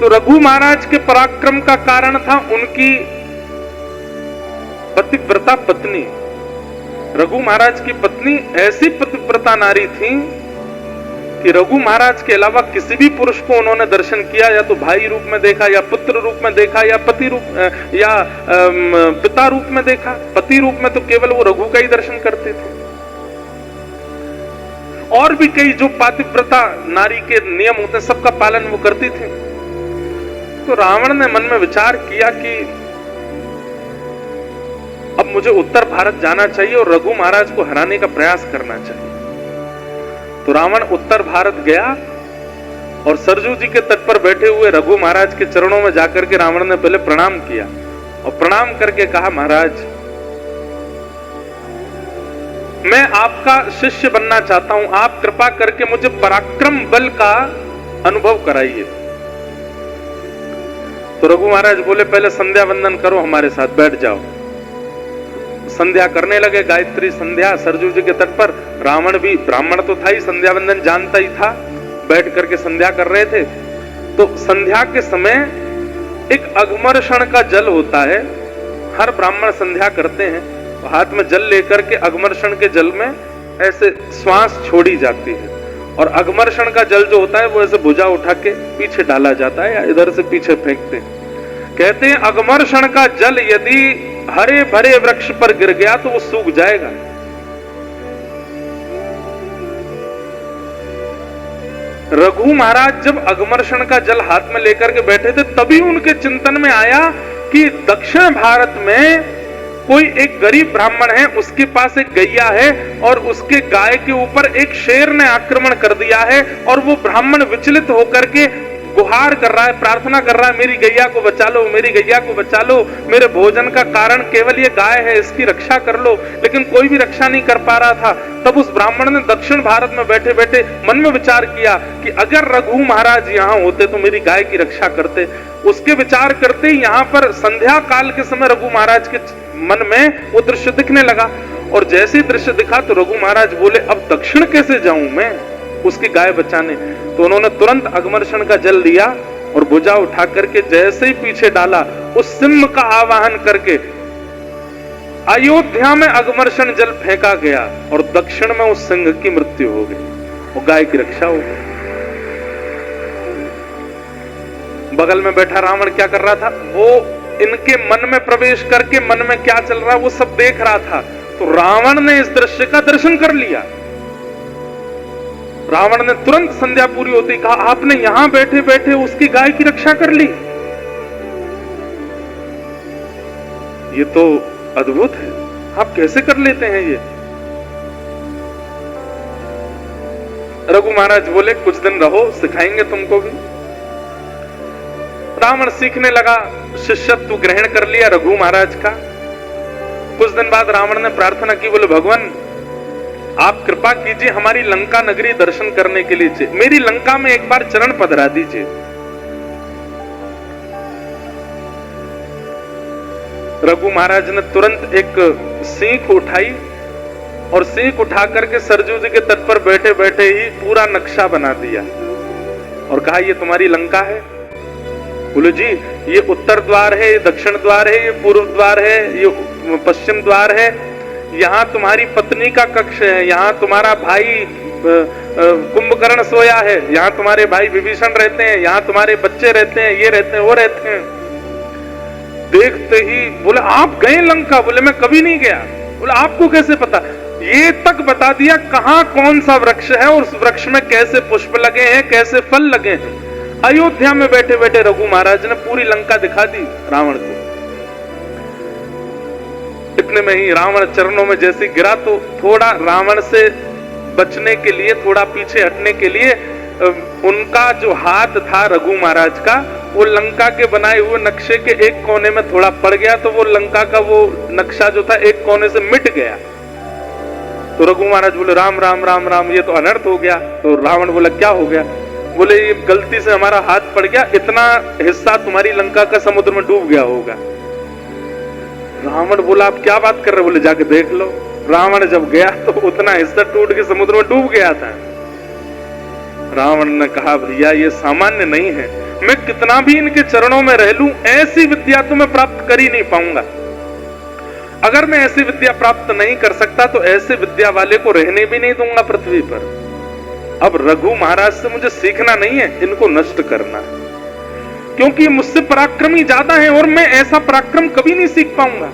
तो रघु महाराज के पराक्रम का कारण था उनकी पतिव्रता पत्नी। रघु महाराज की पत्नी ऐसी पतिव्रता नारी थी कि रघु महाराज के अलावा किसी भी पुरुष को उन्होंने दर्शन किया, या तो भाई रूप में देखा, या पुत्र रूप में देखा, या पति रूप या पिता रूप में देखा। पति रूप में तो केवल वो रघु का ही दर्शन करते थे। और भी कई जो पातिव्रता नारी के नियम होते हैं सबका पालन वो करती थी। तो रावण ने मन में विचार किया कि अब मुझे उत्तर भारत जाना चाहिए और रघु महाराज को हराने का प्रयास करना चाहिए। तो रावण उत्तर भारत गया और सरजू जी के तट पर बैठे हुए रघु महाराज के चरणों में जाकर के रावण ने पहले प्रणाम किया और प्रणाम करके कहा, महाराज मैं आपका शिष्य बनना चाहता हूं, आप कृपा करके मुझे पराक्रम बल का अनुभव कराइए। तो रघु महाराज बोले, पहले संध्या वंदन करो, हमारे साथ बैठ जाओ। संध्या करने लगे, गायत्री संध्या सरजू जी के तट पर। रावण भी ब्राह्मण तो था ही, संध्या वंदन जानता ही था, बैठ करके संध्या कर रहे थे। तो संध्या के समय एक अघमर्षण का जल होता है, हर ब्राह्मण संध्या करते हैं, तो हाथ में जल लेकर के अघमर्षण के जल में ऐसे श्वास छोड़ी जाती है, और अघमर्षण का जल जो होता है वो ऐसे भुजा उठा के पीछे डाला जाता है या इधर से पीछे फेंकते हैं। कहते हैं अघमर्षण का जल यदि हरे भरे वृक्ष पर गिर गया तो वो सूख जाएगा। रघु महाराज जब अघमर्षण का जल हाथ में लेकर के बैठे थे तभी उनके चिंतन में आया कि दक्षिण भारत में कोई एक गरीब ब्राह्मण है, उसके पास एक गैया है और उसके गाय के ऊपर एक शेर ने आक्रमण कर दिया है, और वो ब्राह्मण विचलित होकर के गुहार कर रहा है, प्रार्थना कर रहा है, मेरी गैया को बचा लो, मेरी गैया को बचा लो, मेरे भोजन का कारण केवल ये गाय है, इसकी रक्षा कर लो। लेकिन कोई भी रक्षा नहीं कर पा रहा था। तब उस ब्राह्मण ने दक्षिण भारत में बैठे बैठे मन में विचार किया कि अगर रघु महाराज यहाँ होते तो मेरी गाय की रक्षा करते। उसके विचार करते ही यहाँ पर संध्या काल के समय रघु महाराज के मन में वो दृश्य दिखने लगा, और जैसे दृश्य दिखा तो रघु महाराज बोले, अब दक्षिण कैसे जाऊं मैं उसकी गाय बचाने। तो उन्होंने तुरंत अघमर्षण का जल लिया और भुजा उठा करके जैसे ही पीछे डाला, उस सिंह का आवाहन करके अयोध्या में अघमर्षण जल फेंका गया और दक्षिण में उस सिंह की मृत्यु हो गई और गाय की रक्षा हो गई। बगल में बैठा रावण क्या कर रहा था, वो इनके मन में प्रवेश करके मन में क्या चल रहा है वो सब देख रहा था। तो रावण ने इस दृश्य का दर्शन कर लिया। रावण ने तुरंत संध्या पूरी होती कहा, आपने यहां बैठे बैठे उसकी गाय की रक्षा कर ली, ये तो अद्भुत है, आप कैसे कर लेते हैं ये। रघु महाराज बोले, कुछ दिन रहो, सिखाएंगे तुमको भी। रावण सीखने लगा, शिष्यत्व ग्रहण कर लिया रघु महाराज का। कुछ दिन बाद रावण ने प्रार्थना की, बोले भगवान आप कृपा कीजिए, हमारी लंका नगरी दर्शन करने के लिए मेरी लंका में एक बार चरण पधरा दीजिए। रघु महाराज ने तुरंत एक सीख उठाई और सीख उठा करके सरजू जी के तट पर बैठे बैठे ही पूरा नक्शा बना दिया और कहा, ये तुम्हारी लंका है। बोले जी, ये उत्तर द्वार है, ये दक्षिण द्वार है, ये पूर्व द्वार है, ये पश्चिम द्वार है, यहाँ तुम्हारी पत्नी का कक्ष है, यहाँ तुम्हारा भाई कुंभकर्ण सोया है, यहाँ तुम्हारे भाई विभीषण रहते हैं, यहाँ तुम्हारे बच्चे रहते हैं, ये रहते हैं, वो रहते हैं। देखते ही बोले, आप गए लंका? बोले मैं कभी नहीं गया। बोले आपको कैसे पता? ये तक बता दिया कहाँ कौन सा वृक्ष है और उस वृक्ष में कैसे पुष्प लगे हैं, कैसे फल लगे हैं। अयोध्या में बैठे बैठे रघु महाराज ने पूरी लंका दिखा दी रावण को। इतने में ही रावण चरणों में जैसे गिरा तो थोड़ा रावण से बचने के लिए, थोड़ा पीछे हटने के लिए उनका जो हाथ था रघु महाराज का, वो लंका के बनाए हुए नक्शे के एक कोने में थोड़ा पड़ गया, तो वो लंका का वो नक्शा जो था एक कोने से मिट गया। तो रघु महाराज बोले, राम राम राम राम, ये तो अनर्थ हो गया। तो रावण बोला, क्या हो गया? बोले, ये गलती से हमारा हाथ पड़ गया, इतना हिस्सा तुम्हारी लंका का समुद्र में डूब गया होगा। रावण बोला, आप क्या बात कर रहे? बोले जाके देख लो। रावण जब गया तो उतना हिस्सा टूट के समुद्र में डूब गया था। रावण ने कहा, भैया ये सामान्य नहीं है, मैं कितना भी इनके चरणों में रह लूं, ऐसी विद्या तो मैं प्राप्त कर ही नहीं पाऊंगा। अगर मैं ऐसी विद्या प्राप्त नहीं कर सकता तो ऐसे विद्या वाले को रहने भी नहीं दूंगा पृथ्वी पर। अब रघु महाराज से मुझे सीखना नहीं है, इनको नष्ट करना है, क्योंकि मुझसे पराक्रमी ज्यादा है और मैं ऐसा पराक्रम कभी नहीं सीख पाऊंगा।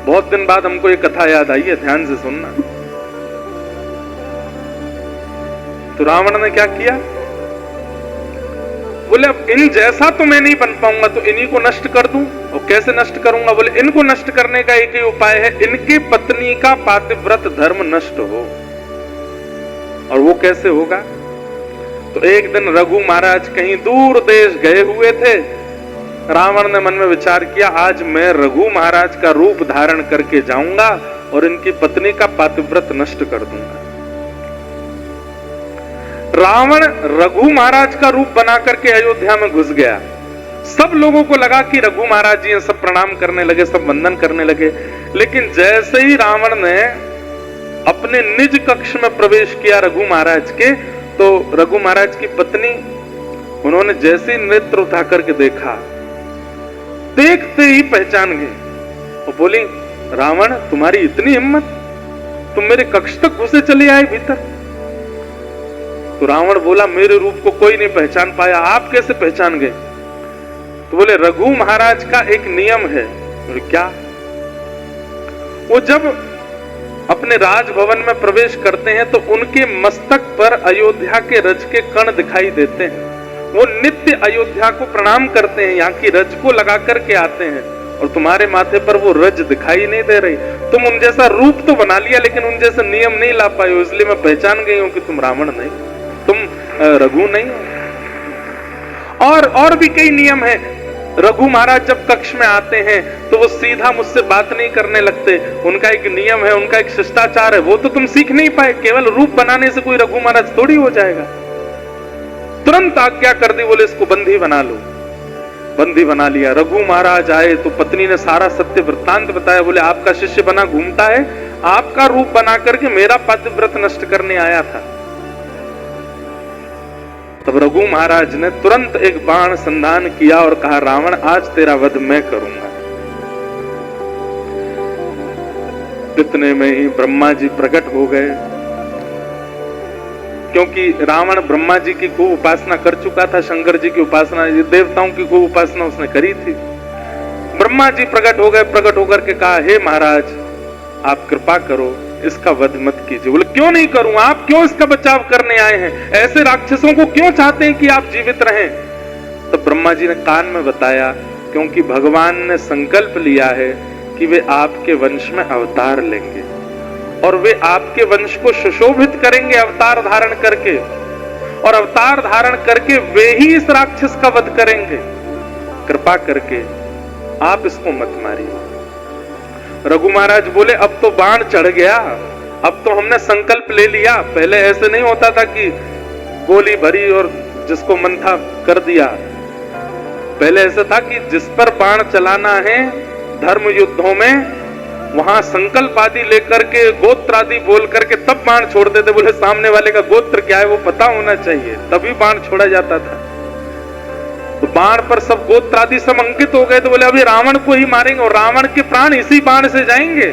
बहुत दिन बाद हमको ये कथा याद आई है, ध्यान से सुनना। तो रावण ने क्या किया, बोले अब इन जैसा तो मैं नहीं बन पाऊंगा, तो इन्हीं को नष्ट कर दूं। और कैसे नष्ट करूंगा, बोले इनको नष्ट करने का एक ही उपाय है, इनकी पत्नी का पातिव्रत धर्म नष्ट हो। और वो कैसे होगा, तो एक दिन रघु महाराज कहीं दूर देश गए हुए थे। रावण ने मन में विचार किया, आज मैं रघु महाराज का रूप धारण करके जाऊंगा और इनकी पत्नी का पातिव्रत नष्ट कर दूंगा। रावण रघु महाराज का रूप बना करके अयोध्या में घुस गया। सब लोगों को लगा कि रघु महाराज जी, सब प्रणाम करने लगे, सब वंदन करने लगे। लेकिन जैसे ही रावण ने अपने निज कक्ष में प्रवेश किया रघु महाराज के, तो रघु महाराज की पत्नी, उन्होंने जैसे नेत्र उठा करके देखा, देखते ही पहचान गए। वो बोली, रावण तुम्हारी इतनी हिम्मत, तुम मेरे कक्ष तक घुसे चले आए भीतर। तो रावण बोला, मेरे रूप को कोई नहीं पहचान पाया, आप कैसे पहचान गए। तो बोले, रघु महाराज का एक नियम है। बोले क्या, वो जब अपने राजभवन में प्रवेश करते हैं तो उनके मस्तक पर अयोध्या के रज के कण दिखाई देते हैं। वो नित्य अयोध्या को प्रणाम करते हैं, यहाँ की रज को लगा करके आते हैं, और तुम्हारे माथे पर वो रज दिखाई नहीं दे रही। तुम उन जैसा रूप तो बना लिया, लेकिन उन जैसा नियम नहीं ला पाए हो, इसलिए मैं पहचान गई हूं कि तुम रावण नहीं, तुम रघु नहीं हो। और भी कई नियम है। रघु महाराज जब कक्ष में आते हैं तो वो सीधा मुझसे बात नहीं करने लगते, उनका एक नियम है, उनका एक शिष्टाचार है, वो तो तुम सीख नहीं पाए। केवल रूप बनाने से कोई रघु महाराज थोड़ी हो जाएगा। तुरंत आज्ञा कर दी, बोले इसको बंदी बना लो। बंदी बना लिया। रघु महाराज आए तो पत्नी ने सारा सत्य वृत्तांत बताया। बोले, आपका शिष्य बना घूमता है, आपका रूप बना करके मेरा पातिव्रत नष्ट करने आया था। तब रघु महाराज ने तुरंत एक बाण संधान किया और कहा, रावण आज तेरा वध मैं करूंगा। इतने में ही ब्रह्मा जी प्रकट हो गए, क्योंकि रावण ब्रह्मा जी की खूब उपासना कर चुका था, शंकर जी की उपासना, देवताओं की खूब उपासना उसने करी थी। ब्रह्मा जी प्रकट हो गए, प्रकट होकर के कहा, हे महाराज आप कृपा करो, इसका वध मत कीजिए। बोले, क्यों नहीं करूं, आप क्यों इसका बचाव करने आए हैं, ऐसे राक्षसों को क्यों चाहते हैं कि आप जीवित रहें। तो ब्रह्मा जी ने कान में बताया, क्योंकि भगवान ने संकल्प लिया है कि वे आपके वंश में अवतार लेंगे और वे आपके वंश को सुशोभित करेंगे अवतार धारण करके, और अवतार धारण करके वे ही इस राक्षस का वध करेंगे। कृपा करके आप इसको मत मारिए। रघु महाराज बोले, अब तो बाण चढ़ गया, अब तो हमने संकल्प ले लिया। पहले ऐसे नहीं होता था कि गोली भरी और जिसको मन था कर दिया। पहले ऐसा था कि जिस पर बाण चलाना है धर्म युद्धों में, वहां संकल्प आदि लेकर के, गोत्र आदि बोल करके तब बाण छोड़ देते। बोले, सामने वाले का गोत्र क्या है वो पता होना चाहिए, तभी बाण छोड़ा जाता था। तो बाण पर सब गोत्र आदि सब अंकित हो गए। तो बोले, अभी रावण को ही मारेंगे और रावण के प्राण इसी बाण से जाएंगे।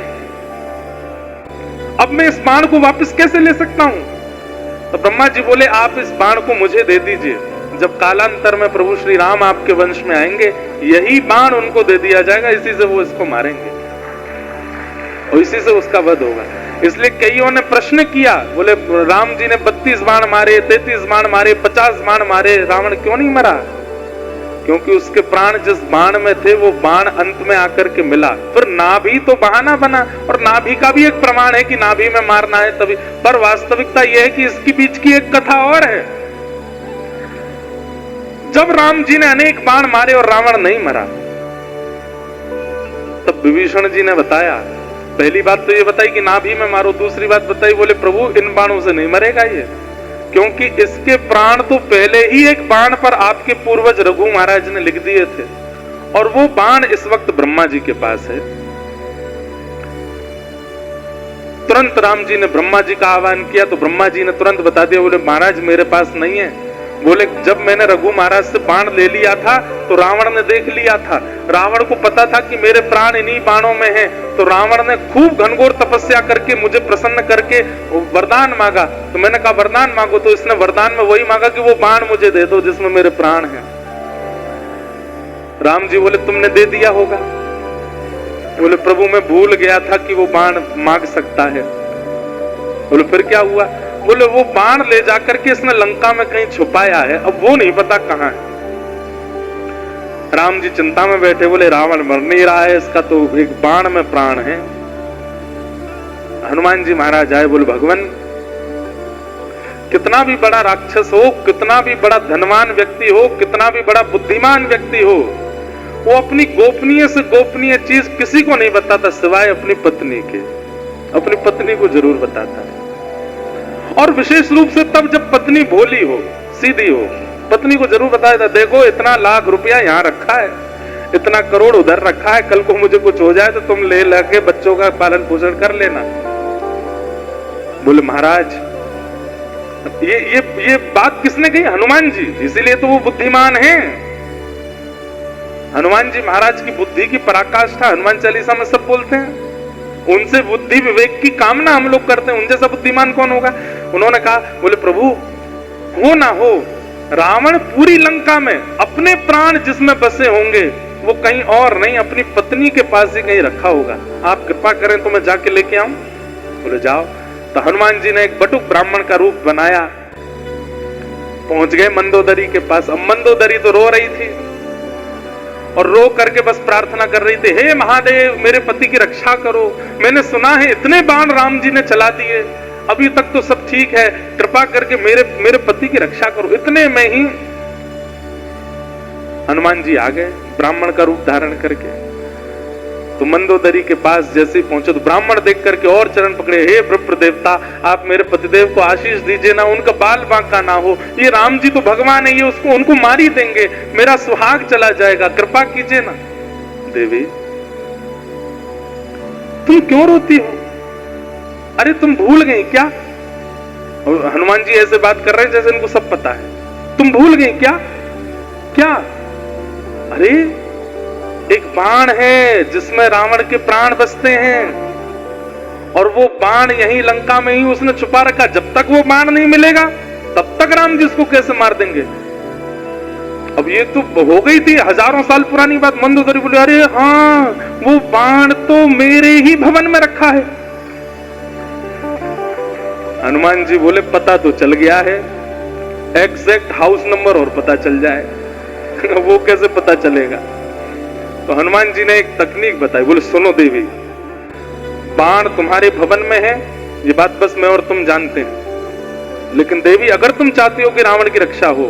अब मैं इस बाण को वापस कैसे ले सकता हूं। तो ब्रह्मा जी बोले, आप इस बाण को मुझे दे दीजिए, जब कालांतर में प्रभु श्री राम आपके वंश में आएंगे, यही बाण उनको दे दिया जाएगा, इसी से वो इसको मारेंगे और इसी से उसका वध होगा। इसलिए कईयों ने प्रश्न किया, बोले राम जी ने 32 बाण मारे, 33 बाण मारे, 50 बाण मारे, रावण क्यों नहीं मरा। क्योंकि उसके प्राण जिस बाण में थे वो बाण अंत में आकर के मिला। फिर नाभि तो बहाना बना, और नाभि का भी एक प्रमाण है कि नाभि में मारना है तभी, पर वास्तविकता यह है कि इसके बीच की एक कथा और है। जब राम जी ने अनेक बाण मारे और रावण नहीं मरा, तब विभीषण जी ने बताया, पहली बात तो ये बताई कि नाभि में मारो, दूसरी बात बताई, बोले प्रभु इन बाणों से नहीं मरेगा ये, क्योंकि इसके प्राण तो पहले ही एक बाण पर आपके पूर्वज रघु महाराज ने लिख दिए थे, और वो बाण इस वक्त ब्रह्मा जी के पास है। तुरंत राम जी ने ब्रह्मा जी का आह्वान किया तो ब्रह्मा जी ने तुरंत बता दिया, बोले महाराज मेरे पास नहीं है, बोले जब मैंने रघु महाराज से बाण ले लिया था तो रावण ने देख लिया था, रावण को पता था कि मेरे प्राण इन्हीं बाणों में हैं, तो रावण ने खूब घनघोर तपस्या करके मुझे प्रसन्न करके वरदान मांगा। तो मैंने कहा वरदान मांगो, तो इसने वरदान में वही मांगा कि वो बाण मुझे दे दो जिसमें मेरे प्राण हैं। राम जी बोले तुमने दे दिया होगा। बोले प्रभु मैं भूल गया था कि वो बाण मांग सकता है। बोले फिर क्या हुआ? बोले वो बाण ले जाकर के इसने लंका में कहीं छुपाया है, अब वो नहीं पता कहां है। राम जी चिंता में बैठे, बोले रावण मर नहीं रहा है, इसका तो एक बाण में प्राण है। हनुमान जी महाराज आए, बोले भगवान कितना भी बड़ा राक्षस हो, कितना भी बड़ा धनवान व्यक्ति हो, कितना भी बड़ा बुद्धिमान व्यक्ति हो, वो अपनी गोपनीय से गोपनीय चीज किसी को नहीं बताता सिवाय अपनी पत्नी के। अपनी पत्नी को जरूर बताता है, और विशेष रूप से तब जब पत्नी भोली हो, सीधी हो, पत्नी को जरूर बताया था देखो इतना लाख रुपया यहाँ रखा है, इतना करोड़ उधर रखा है, कल को मुझे कुछ हो जाए तो तुम ले लगे बच्चों का पालन पोषण कर लेना। बोले महाराज ये बात किसने कही? हनुमान जी, इसीलिए तो वो बुद्धिमान हैं। हनुमान जी महाराज की बुद्धि की पराकाष्ठा हनुमान चालीसा में सब बोलते हैं। उनसे बुद्धि विवेक की कामना हम लोग करते हैं, उनसे सब बुद्धिमान कौन होगा? उन्होंने कहा, बोले प्रभु हो ना हो, रावण पूरी लंका में अपने प्राण जिसमें बसे होंगे वो कहीं और नहीं, अपनी पत्नी के पास ही कहीं रखा होगा, आप कृपा करें तो मैं जाके लेके आऊं। बोले जाओ। तो हनुमान जी ने एक बटुक ब्राह्मण का रूप बनाया, पहुंच गए मंदोदरी के पास। अब मंदोदरी तो रो रही थी और रो करके बस प्रार्थना कर रही थी, हे महादेव मेरे पति की रक्षा करो, मैंने सुना है इतने बाण राम जी ने चला दिए, अभी तक तो सब ठीक है, कृपा करके मेरे पति की रक्षा करो। इतने में ही हनुमान जी आ गए ब्राह्मण का रूप धारण करके। तो मंदोदरी के पास जैसे ही पहुंचे तो ब्राह्मण देख करके और चरण पकड़े, हे विप्र देवता आप मेरे पतिदेव को आशीष दीजिए ना, उनका बाल बांका ना हो, ये राम जी तो भगवान है, ये उनको मार ही देंगे, मेरा सुहाग चला जाएगा, कृपा कीजिए ना। देवी तुम क्यों रोती हो? अरे तुम भूल गई क्या? और हनुमान जी ऐसे बात कर रहे हैं जैसे इनको सब पता है। तुम भूल गई क्या? क्या? अरे एक बाण है जिसमें रावण के प्राण बसते हैं, और वो बाण यहीं लंका में ही उसने छुपा रखा, जब तक वो बाण नहीं मिलेगा तब तक राम जी उसको कैसे मार देंगे? अब ये तो हो गई थी हजारों साल पुरानी बात। मंदोदरी बोले अरे हाँ वो बाण तो मेरे ही भवन में रखा है। हनुमान जी बोले पता तो चल गया है, एग्जैक्ट हाउस नंबर और पता चल जाए वो कैसे पता चलेगा? तो हनुमान जी ने एक तकनीक बताई, बोले सुनो देवी, बाण तुम्हारे भवन में है, ये बात बस मैं और तुम जानते हैं, लेकिन देवी अगर तुम चाहती हो कि रावण की रक्षा हो,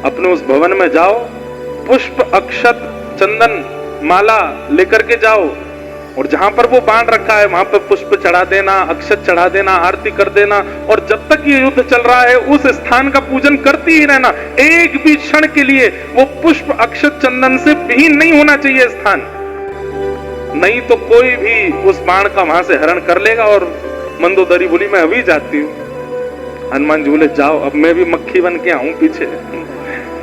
अपने उस भवन में जाओ, पुष्प अक्षत चंदन माला लेकर के जाओ, और जहां पर वो बाण रखा है वहां पर पुष्प चढ़ा देना, अक्षत चढ़ा देना, आरती कर देना, और जब तक ये युद्ध चल रहा है उस स्थान का पूजन करती ही रहना। एक भी क्षण के लिए वो पुष्प अक्षत चंदन से विहीन नहीं होना चाहिए स्थान, नहीं तो कोई भी उस बाण का वहां से हरण कर लेगा। और मंदोदरी बोली मैं अभी जाती हूँ। हनुमान जी बोले जाओ, अब मैं भी मक्खी बन के आऊं पीछे।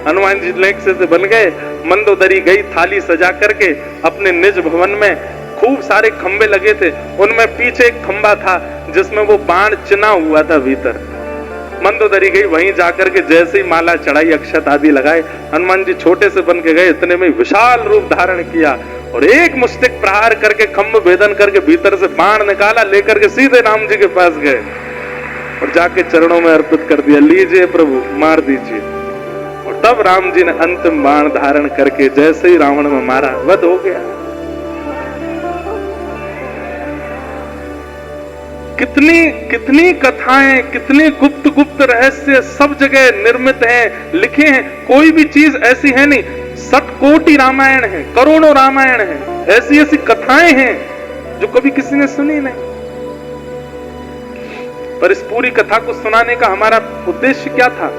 हनुमान जी लेक्से से बन गए, मंदोदरी गई थाली सजा करके अपने निज भवन में। खूब सारे खंबे लगे थे, उनमें पीछे एक खंबा था जिसमें वो बाण चिना हुआ था भीतर। मंदोदरी गई, वहीं जाकर के जैसे ही माला चढ़ाई, अक्षत आदि लगाए, हनुमान जी छोटे से बन के गए, इतने में विशाल रूप धारण किया और एक मुष्टिक प्रहार करके खंभ भेदन करके भीतर से बाण निकाला, लेकर के सीधे राम जी के पास गए और जाके चरणों में अर्पित कर दिया, लीजिए प्रभु मार दीजिए। और तब राम जी ने अंतिम बाण धारण करके जैसे ही रावण में मारा, वध हो गया। कितनी कथाएं, कितने गुप्त रहस्य सब जगह निर्मित हैं, लिखे हैं। कोई भी चीज ऐसी है नहीं, 60 कोटि रामायण है, करोड़ों रामायण है, ऐसी ऐसी कथाएं हैं जो कभी किसी ने सुनी नहीं। पर इस पूरी कथा को सुनाने का हमारा उद्देश्य क्या था?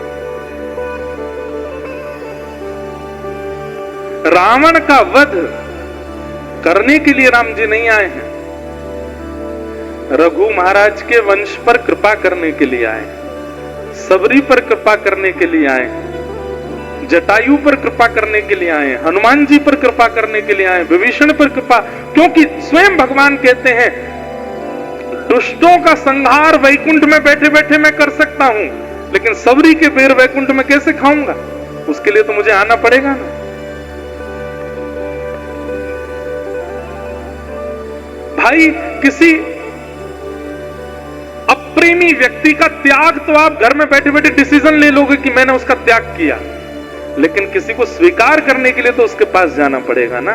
रावण का वध करने के लिए राम जी नहीं आए हैं, रघु महाराज के वंश पर कृपा करने के लिए आए। सबरी पर कृपा करने के लिए आए, जटायु पर कृपा करने के लिए आए, हनुमान जी पर कृपा करने के लिए आए, विभीषण पर कृपा, क्योंकि स्वयं भगवान कहते हैं दुष्टों का संहार वैकुंठ में बैठे बैठे मैं कर सकता हूं, लेकिन सबरी के बेर वैकुंठ में कैसे खाऊंगा, उसके लिए तो मुझे आना पड़ेगा ना। भाई किसी अप्रेमी व्यक्ति का त्याग तो आप घर में बैठे बैठे डिसीजन ले लोगे कि मैंने उसका त्याग किया, लेकिन किसी को स्वीकार करने के लिए तो उसके पास जाना पड़ेगा ना।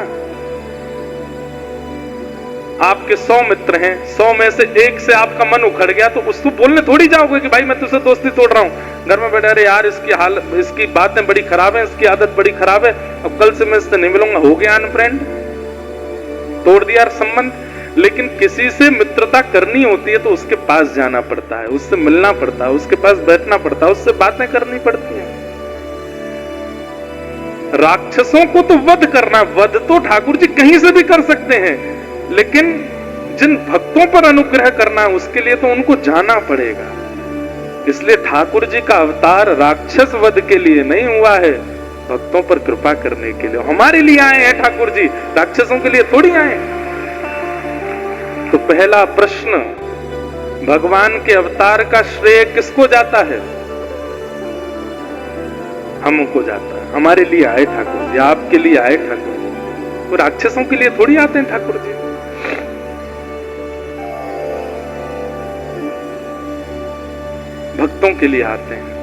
आपके 100 मित्र हैं, 100 में से एक से आपका मन उखड़ गया तो उसको बोलने थोड़ी जाओगे कि भाई मैं तुझसे दोस्ती तोड़ रहा हूं। घर में बैठे अरे यार इसकी बातें बड़ी खराब है, इसकी आदत बड़ी खराब है, अब कल से मैं इससे नहीं मिलूंगा, हो गया अनफ्रेंड, तोड़ दिया संबंध। लेकिन किसी से मित्रता करनी होती है तो उसके पास जाना पड़ता है, उससे मिलना पड़ता है, उसके पास बैठना पड़ता है, उससे बातें करनी पड़ती हैं। राक्षसों को तो वध करना, वध तो ठाकुर जी कहीं से भी कर सकते हैं, लेकिन जिन भक्तों पर अनुग्रह करना है उसके लिए तो उनको जाना पड़ेगा। इसलिए ठाकुर जी का अवतार राक्षस वध के लिए नहीं हुआ है, भक्तों पर कृपा करने के लिए, हमारे लिए आए हैं ठाकुर जी, राक्षसों के लिए थोड़ी आए। तो पहला प्रश्न, भगवान के अवतार का श्रेय किसको जाता है? हमको जाता है, हमारे लिए आए ठाकुर जी, आपके लिए आए ठाकुर जी, वो राक्षसों के लिए थोड़ी आते हैं ठाकुर जी। भक्तों के लिए आते हैं।